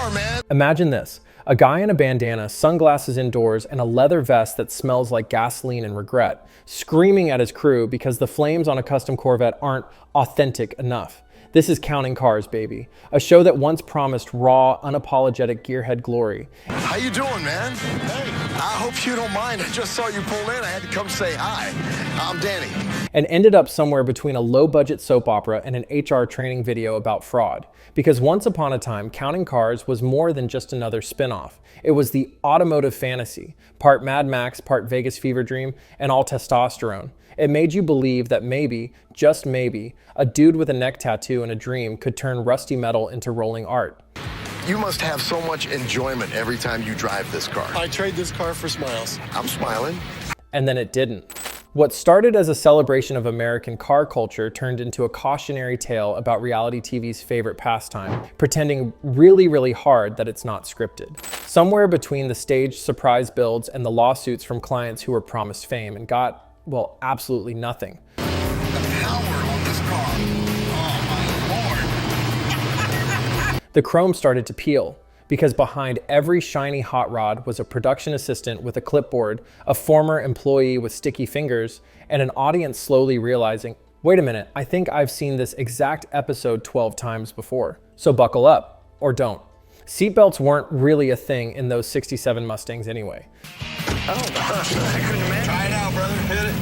car, man. Imagine this. A guy in a bandana, sunglasses indoors, and a leather vest that smells like gasoline and regret, screaming at his crew because the flames on a custom Corvette aren't authentic enough. This is Counting Cars, baby. A show that once promised raw, unapologetic gearhead glory. How you doing, man? Hey, I hope you don't mind. I just saw you pull in. I had to come say hi. I'm Danny. And ended up somewhere between a low-budget soap opera and an HR training video about fraud. Because once upon a time, Counting Cars was more than just another spin-off. It was the automotive fantasy, part Mad Max, part Vegas fever dream, and all testosterone. It made you believe that maybe, just maybe, a dude with a neck tattoo and a dream could turn rusty metal into rolling art. You must have so much enjoyment every time you drive this car. I trade this car for smiles. I'm smiling. And then it didn't. What started as a celebration of American car culture turned into a cautionary tale about reality TV's favorite pastime, pretending really, really hard that it's not scripted. Somewhere between the staged surprise builds and the lawsuits from clients who were promised fame and got, well, absolutely nothing. The power on this car. Oh, my Lord. The chrome started to peel, because behind every shiny hot rod was a production assistant with a clipboard, a former employee with sticky fingers, and an audience slowly realizing, wait a minute, I think I've seen this exact episode 12 times before. So buckle up, or don't. Seatbelts weren't really a thing in those 67 Mustangs anyway. Oh, I couldn't imagine. Try it out, brother. Hit it.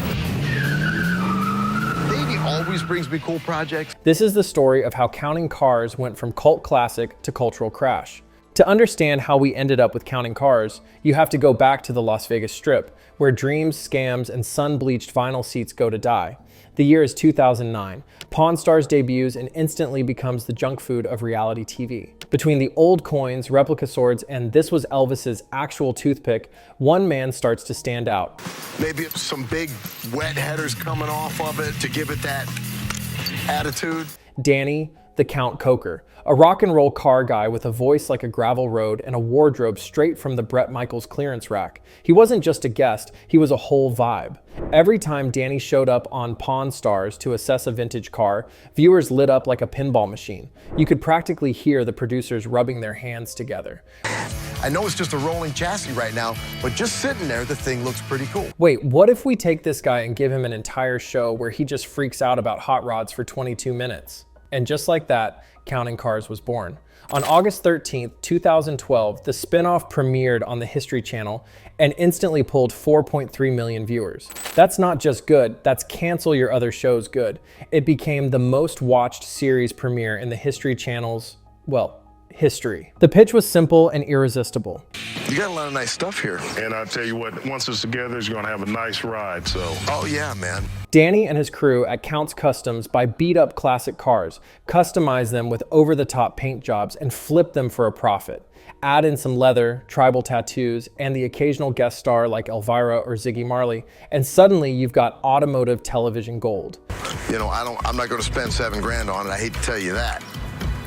Davey always brings me cool projects. This is the story of how Counting Cars went from cult classic to cultural crash. To understand how we ended up with Counting Cars, you have to go back to the Las Vegas Strip, where dreams, scams, and sun-bleached vinyl seats go to die. The year is 2009. Pawn Stars debuts and instantly becomes the junk food of reality TV. Between the old coins, replica swords, and this was Elvis's actual toothpick, one man starts to stand out. Maybe some big wet headers coming off of it to give it that attitude. Danny the Count Koker, a rock and roll car guy with a voice like a gravel road and a wardrobe straight from the Bret Michaels clearance rack. He wasn't just a guest, he was a whole vibe. Every time Danny showed up on Pawn Stars to assess a vintage car, viewers lit up like a pinball machine. You could practically hear the producers rubbing their hands together. I know it's just a rolling chassis right now, but just sitting there, the thing looks pretty cool. Wait, what if we take this guy and give him an entire show where he just freaks out about hot rods for 22 minutes? And just like that, Counting Cars was born. On August 13th, 2012, the spinoff premiered on the History Channel and instantly pulled 4.3 million viewers. That's not just good, that's cancel your other shows good. It became the most watched series premiere in the History Channel's, well, history. The pitch was simple and irresistible. You got a lot of nice stuff here. And I tell you what, once it's together, it's gonna have a nice ride, so. Oh yeah, man. Danny and his crew at Count's Customs buy beat-up classic cars, customize them with over-the-top paint jobs, and flip them for a profit. Add in some leather, tribal tattoos, and the occasional guest star like Elvira or Ziggy Marley, and suddenly you've got automotive television gold. You know, I'm not gonna spend $7 grand on it. I hate to tell you that.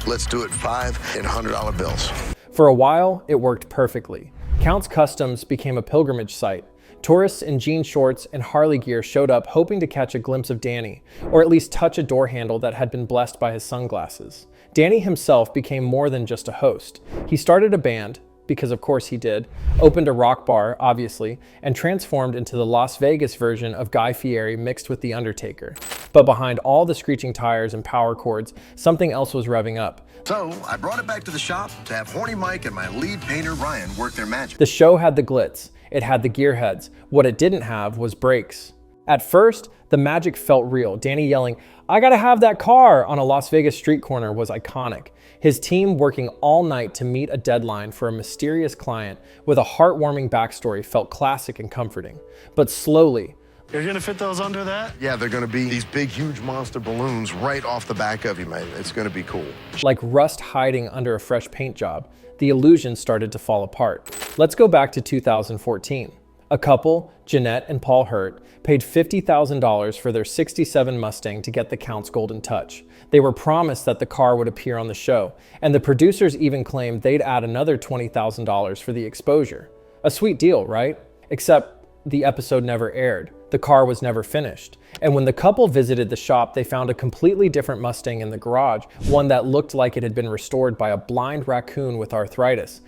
Let's do it $5 and $100 bills. For a while, it worked perfectly. Count's Customs became a pilgrimage site. Tourists in jean shorts and Harley gear showed up hoping to catch a glimpse of Danny, or at least touch a door handle that had been blessed by his sunglasses. Danny himself became more than just a host. He started a band, because of course he did, opened a rock bar, obviously, and transformed into the Las Vegas version of Guy Fieri mixed with The Undertaker. But behind all the screeching tires and power chords, something else was revving up. So I brought it back to the shop to have Horny Mike and my lead painter Ryan work their magic. The show had the glitz, it had the gearheads. What it didn't have was brakes. At first, the magic felt real. Danny yelling, "I gotta have that car," on a Las Vegas street corner was iconic. His team working all night to meet a deadline for a mysterious client with a heartwarming backstory felt classic and comforting. But slowly, You're gonna fit those under that? Yeah, they're gonna be these big, huge monster balloons right off the back of you, man. It's gonna be cool. like rust hiding under a fresh paint job, the illusion started to fall apart. Let's go back to 2014. A couple, Jeanette and Paul Hurt, paid $50,000 for their 67 Mustang to get the Count's golden touch. They were promised that the car would appear on the show, and the producers even claimed they'd add another $20,000 for the exposure. A sweet deal, right? Except the episode never aired. The car was never finished. And when the couple visited the shop, they found a completely different Mustang in the garage, one that looked like it had been restored by a blind raccoon with arthritis.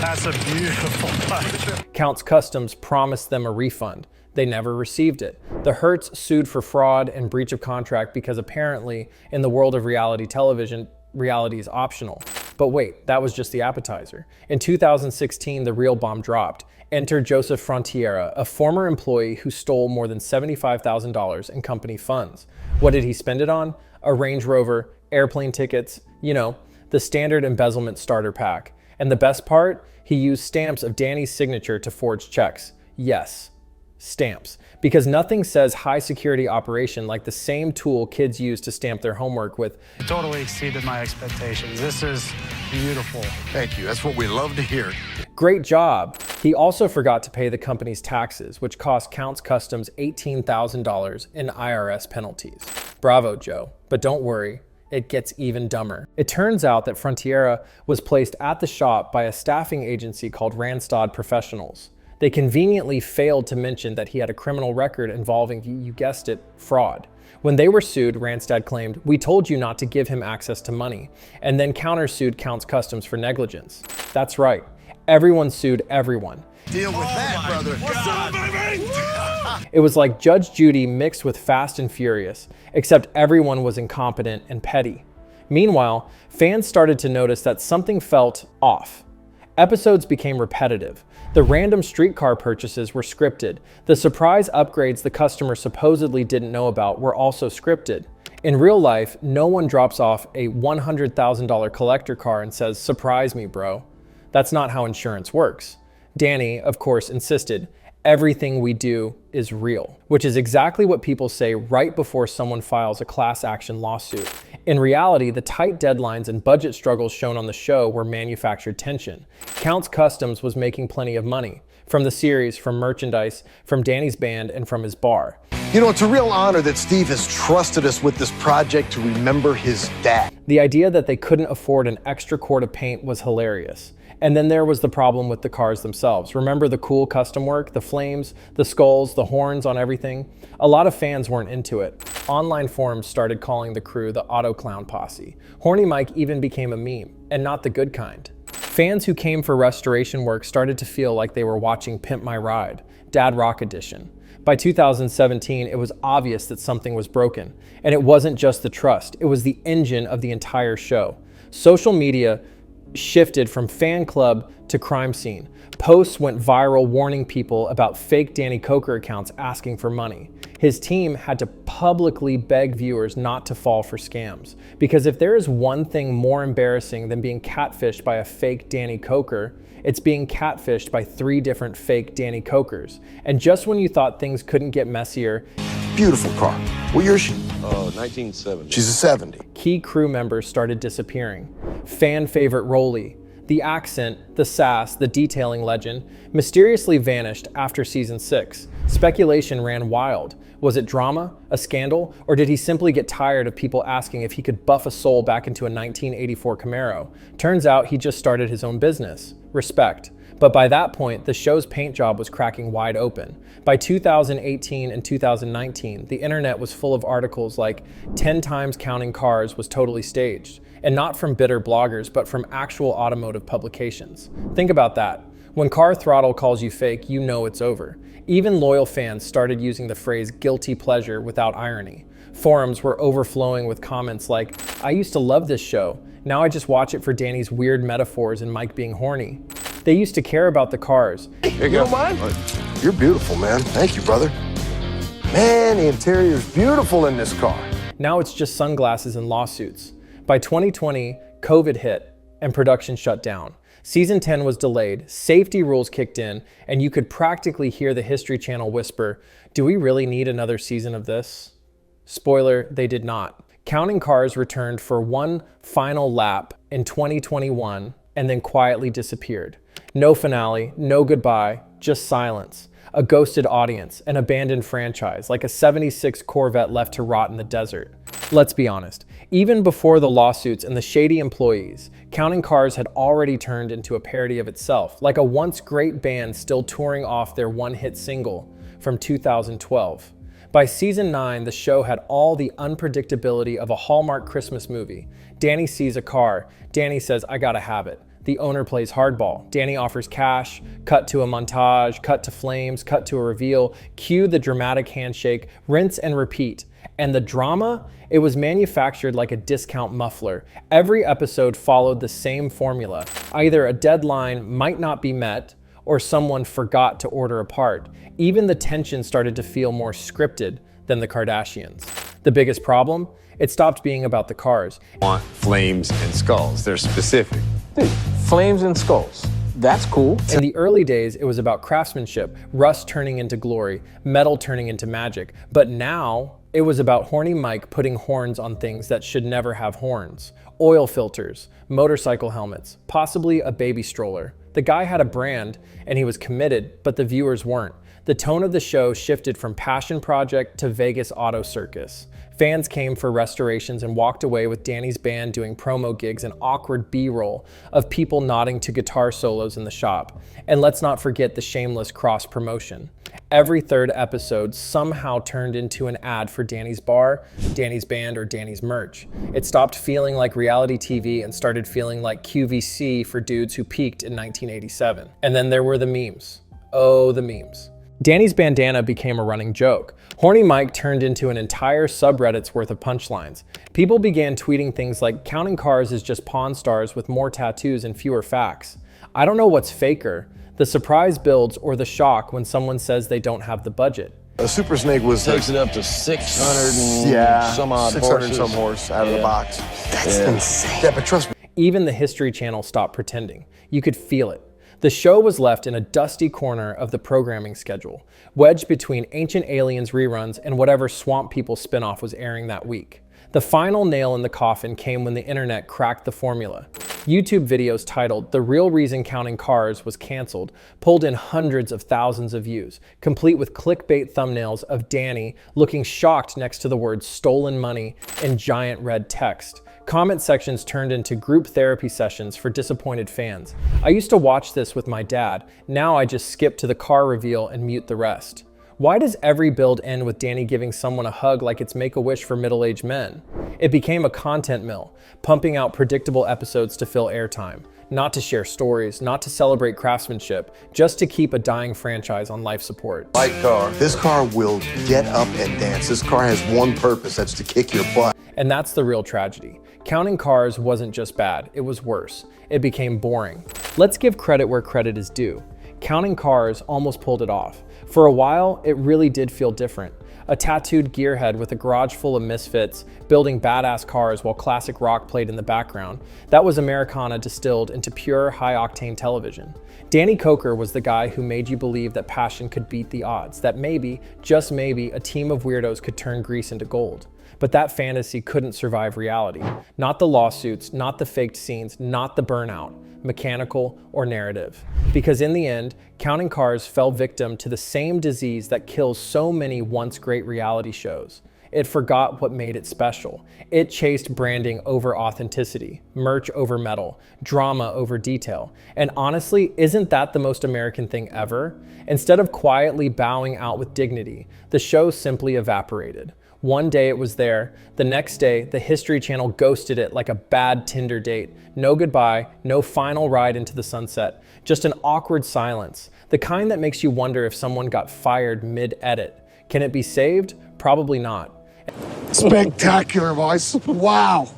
That's a beautiful bike. Count's Customs promised them a refund. They never received it. The Hertz sued for fraud and breach of contract because apparently, in the world of reality television, reality is optional. But wait, that was just the appetizer. In 2016, the real bomb dropped. Enter Joseph Frontiera, a former employee who stole more than $75,000 in company funds. What did he spend it on? A Range Rover, airplane tickets, the standard embezzlement starter pack. And the best part? He used stamps of Danny's signature to forge checks. Yes, stamps. Because nothing says high security operation like the same tool kids use to stamp their homework with. It totally exceeded my expectations. This is beautiful. Thank you. That's what we love to hear. Great job. He also forgot to pay the company's taxes, which cost Count's Customs $18,000 in IRS penalties. Bravo, Joe. But don't worry, it gets even dumber. It turns out that Frontiera was placed at the shop by a staffing agency called Randstad Professionals. They conveniently failed to mention that he had a criminal record involving, you guessed it, fraud. When they were sued, Randstad claimed, "We told you not to give him access to money," and then countersued Count's Customs for negligence. That's right. Everyone sued everyone. Deal with that, brother. It was like Judge Judy mixed with Fast and Furious, except everyone was incompetent and petty. Meanwhile, fans started to notice that something felt off. Episodes became repetitive. The random streetcar purchases were scripted. The surprise upgrades the customer supposedly didn't know about were also scripted. In real life, no one drops off a $100,000 collector car and says, "Surprise me, bro." That's not how insurance works. Danny, of course, insisted, "Everything we do is real," which is exactly what people say right before someone files a class action lawsuit. In reality, the tight deadlines and budget struggles shown on the show were manufactured tension. Count's Customs was making plenty of money from the series, from merchandise, from Danny's band, and from his bar. It's a real honor that Steve has trusted us with this project to remember his dad. The idea that they couldn't afford an extra quart of paint was hilarious. And then there was the problem with the cars themselves. Remember the cool custom work, the flames, the skulls, the horns on everything? A lot of fans weren't into it. Online forums started calling the crew the Auto Clown Posse. Horny Mike even became a meme, and not the good kind. Fans who came for restoration work started to feel like they were watching Pimp My Ride, Dad Rock Edition. By 2017, it was obvious that something was broken. And it wasn't just the trust, it was the engine of the entire show. Social media shifted from fan club to crime scene. Posts went viral warning people about fake Danny Koker accounts asking for money. His team had to publicly beg viewers not to fall for scams. Because if there is one thing more embarrassing than being catfished by a fake Danny Koker, it's being catfished by 3 different fake Danny Kokers. And just when you thought things couldn't get messier, Beautiful car. What year is she? 1970. She's a 70. key crew members started disappearing. Fan favorite Rolly, the accent, the sass, the detailing legend, mysteriously vanished after season 6. Speculation ran wild. Was it drama, a scandal, or did he simply get tired of people asking if he could buff a soul back into a 1984 Camaro? Turns out he just started his own business. Respect. But by that point, the show's paint job was cracking wide open. By 2018 and 2019, the internet was full of articles like 10 times counting cars was totally staged. And not from bitter bloggers, but from actual automotive publications. Think about that. When Car Throttle calls you fake, you know it's over. Even loyal fans started using the phrase guilty pleasure without irony. Forums were overflowing with comments like, "I used to love this show. Now I just watch it for Danny's weird metaphors and Mike being horny." They used to care about the cars. You don't mind? You're beautiful, man. Thank you, brother. Man, the interior's beautiful in this car. Now it's just sunglasses and lawsuits. By 2020, COVID hit and production shut down. Season 10 was delayed, safety rules kicked in, and you could practically hear the History Channel whisper, "Do we really need another season of this?" Spoiler, they did not. Counting Cars returned for one final lap in 2021 and then quietly disappeared. No finale, no goodbye, just silence. A ghosted audience, an abandoned franchise, like a '76 Corvette left to rot in the desert. Let's be honest, even before the lawsuits and the shady employees, Counting Cars had already turned into a parody of itself, like a once great band still touring off their one-hit single from 2012. By season 9, the show had all the unpredictability of a Hallmark Christmas movie. Danny sees a car. Danny says, "I gotta have it." The owner plays hardball. Danny offers cash, cut to a montage, cut to flames, cut to a reveal, cue the dramatic handshake, rinse and repeat. And the drama? It was manufactured like a discount muffler. Every episode followed the same formula. Either a deadline might not be met, or someone forgot to order a part. Even the tension started to feel more scripted than the Kardashians. The biggest problem? It stopped being about the cars. Want flames and skulls. They're specific. Dude, flames and skulls. That's cool. In the early days, it was about craftsmanship, rust turning into glory, metal turning into magic. But now, it was about horny Mike putting horns on things that should never have horns. Oil filters, motorcycle helmets, possibly a baby stroller. The guy had a brand, and he was committed, but the viewers weren't. The tone of the show shifted from passion project to Vegas auto circus. Fans came for restorations and walked away with Danny's band doing promo gigs and awkward B-roll of people nodding to guitar solos in the shop. And let's not forget the shameless cross-promotion. Every third episode somehow turned into an ad for Danny's bar, Danny's band, or Danny's merch. It stopped feeling like reality TV and started feeling like QVC for dudes who peaked in 1987. And then there were the memes. Oh, the memes. Danny's bandana became a running joke. Horny Mike turned into an entire subreddit's worth of punchlines. People began tweeting things like, "Counting Cars is just Pawn Stars with more tattoos and fewer facts." I don't know what's faker, the surprise builds or the shock when someone says they don't have the budget. A Super Snake was Takes it up to 600 and some odd 600 and horses. some horse out of the box. That's insane. Yeah, but trust me. Even the History Channel stopped pretending. You could feel it. The show was left in a dusty corner of the programming schedule, wedged between Ancient Aliens reruns and whatever Swamp People spinoff was airing that week. The final nail in the coffin came when the internet cracked the formula. YouTube videos titled "The Real Reason Counting Cars" was canceled pulled in hundreds of thousands of views, complete with clickbait thumbnails of Danny looking shocked next to the word "stolen money" in giant red text. Comment sections turned into group therapy sessions for disappointed fans. I used to watch this with my dad. Now I just skip to the car reveal and mute the rest. Why does every build end with Danny giving someone a hug like it's Make-A-Wish for middle-aged men? It became a content mill, pumping out predictable episodes to fill airtime, not to share stories, not to celebrate craftsmanship, just to keep a dying franchise on life support. Light car. This car will get up and dance. This car has one purpose, that's to kick your butt. And that's the real tragedy. Counting Cars wasn't just bad, it was worse. It became boring. Let's give credit where credit is due. Counting Cars almost pulled it off. For a while, it really did feel different. A tattooed gearhead with a garage full of misfits, building badass cars while classic rock played in the background. That was Americana distilled into pure high-octane television. Danny Koker was the guy who made you believe that passion could beat the odds, that maybe, just maybe, a team of weirdos could turn grease into gold. But that fantasy couldn't survive reality. Not the lawsuits, not the faked scenes, not the burnout, mechanical or narrative. Because in the end, Counting Cars fell victim to the same disease that kills so many once great reality shows. It forgot what made it special. It chased branding over authenticity, merch over metal, drama over detail. And honestly, isn't that the most American thing ever? Instead of quietly bowing out with dignity, the show simply evaporated. One day it was there, the next day the History Channel ghosted it like a bad Tinder date. No goodbye, no final ride into the sunset, just an awkward silence, the kind that makes you wonder if someone got fired mid-edit. Can it be saved? Probably not. Spectacular, boys. Wow.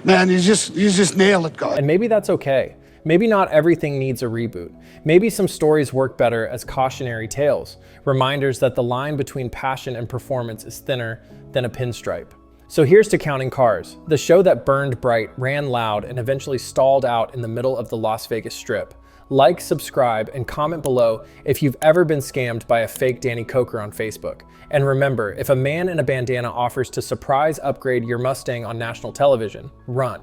Man, you just nailed it, guys. And maybe that's okay. Maybe not everything needs a reboot. Maybe some stories work better as cautionary tales, reminders that the line between passion and performance is thinner than a pinstripe. So here's to Counting Cars, the show that burned bright, ran loud, and eventually stalled out in the middle of the Las Vegas Strip. Like, subscribe, and comment below if you've ever been scammed by a fake Danny Koker on Facebook. And remember, if a man in a bandana offers to surprise upgrade your Mustang on national television, run.